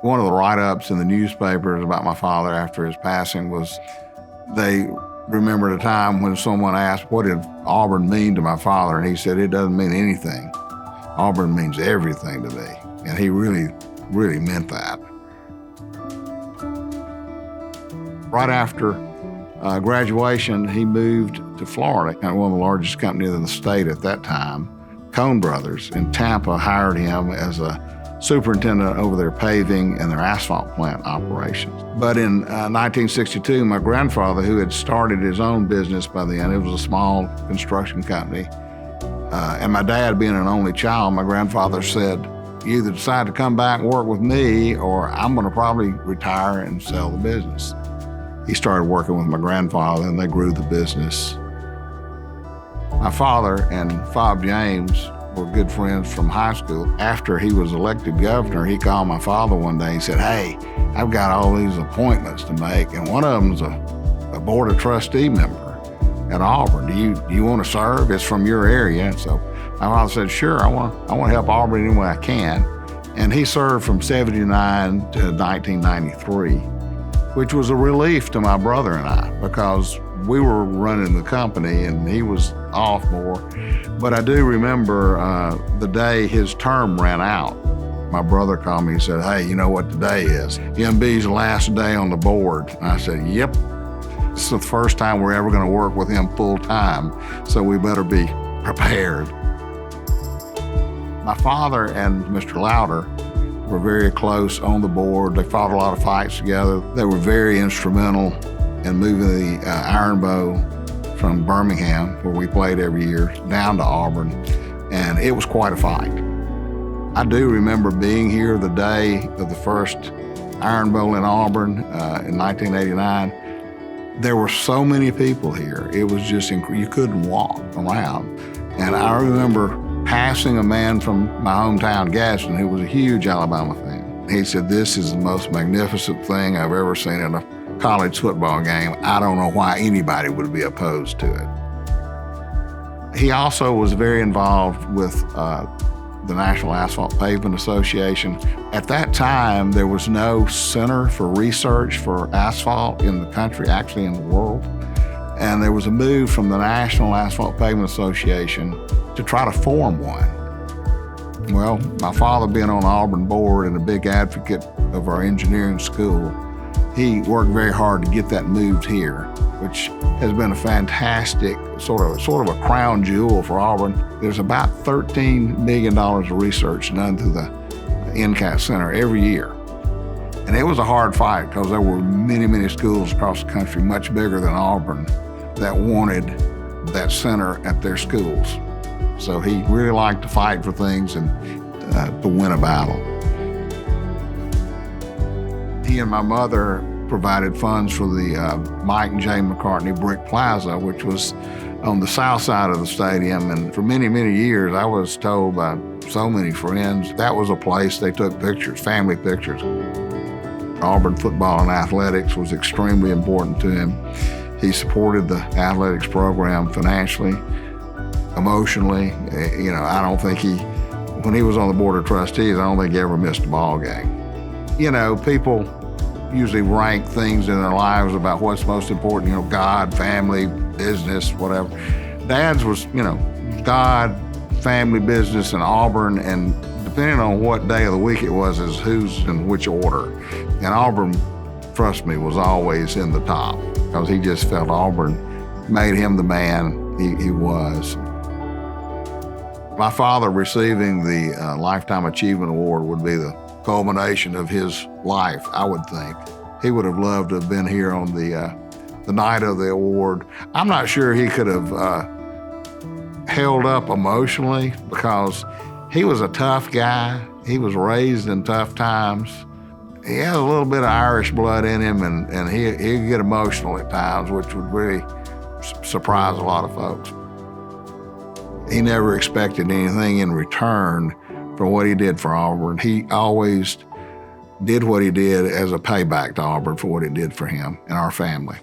One of the write-ups in the newspapers about my father after his passing was they remembered a time when someone asked, what did Auburn mean to my father? And he said, it doesn't mean anything. Auburn means everything to me. And he really, really meant that. Right after graduation, he moved to Florida, one of the largest companies in the state at that time. Cone Brothers in Tampa hired him as a superintendent over their paving and their asphalt plant operations. But in 1962, my grandfather, who had started his own business by then, it was a small construction company, and my dad being an only child, my grandfather said, you either decide to come back and work with me or I'm going to probably retire and sell the business. He started working with my grandfather and they grew the business. My father and Fob James were good friends from high school. After he was elected governor, he called my father one day and said, hey, I've got all these appointments to make, and one of them's a board of trustee member at Auburn. Do you want to serve? It's from your area. And so my father said, sure, I want to help Auburn any way I can. And he served from 79 to 1993, which was a relief to my brother and I because we were running the company and he was off more. But I do remember the day his term ran out. My brother called me and said, hey, you know what today is? MB's last day on the board. And I said, yep. This is the first time we're ever going to work with him full time, so we better be prepared. My father and Mr. Lauder were very close on the board. They fought a lot of fights together. They were very instrumental in moving the Iron Bow from Birmingham, where we played every year, down to Auburn, and it was quite a fight. I do remember being here the day of the first Iron Bowl in Auburn in 1989. There were so many people here. It was just you couldn't walk around. And I remember passing a man from my hometown, Gadsden, who was a huge Alabama fan. He said, this is the most magnificent thing I've ever seen in a college football game. I don't know why anybody would be opposed to it. He also was very involved with the National Asphalt Pavement Association. At that time, there was no center for research for asphalt in the country, actually in the world. And there was a move from the National Asphalt Pavement Association to try to form one. Well, my father being on the Auburn board and a big advocate of our engineering school, he worked very hard to get that moved here, which has been a fantastic sort of a crown jewel for Auburn. There's about $13 million of research done through the NCAT Center every year. And it was a hard fight because there were many, many schools across the country, much bigger than Auburn, that wanted that center at their schools. So he really liked to fight for things and to win a battle. He and my mother provided funds for the Mike and Jay McCartney Brick Plaza, which was on the south side of the stadium. And for many, many years, I was told by so many friends, that was a place they took pictures, family pictures. Auburn football and athletics was extremely important to him. He supported the athletics program financially, emotionally. I don't think when he was on the board of trustees, I don't think he ever missed a ball game. People usually rank things in their lives about what's most important, God, family, business, whatever. Dad's was, God, family, business, and Auburn, and depending on what day of the week it was, is who's in which order. And Auburn, trust me, was always in the top because he just felt Auburn made him the man he was. My father receiving the Lifetime Achievement Award would be the culmination of his life, I would think. He would have loved to have been here on the night of the award. I'm not sure he could have held up emotionally because he was a tough guy. He was raised in tough times. He had a little bit of Irish blood in him, and he'd get emotional at times, which would really surprise a lot of folks. He never expected anything in return for what he did for Auburn. He always did what he did as a payback to Auburn for what it did for him and our family.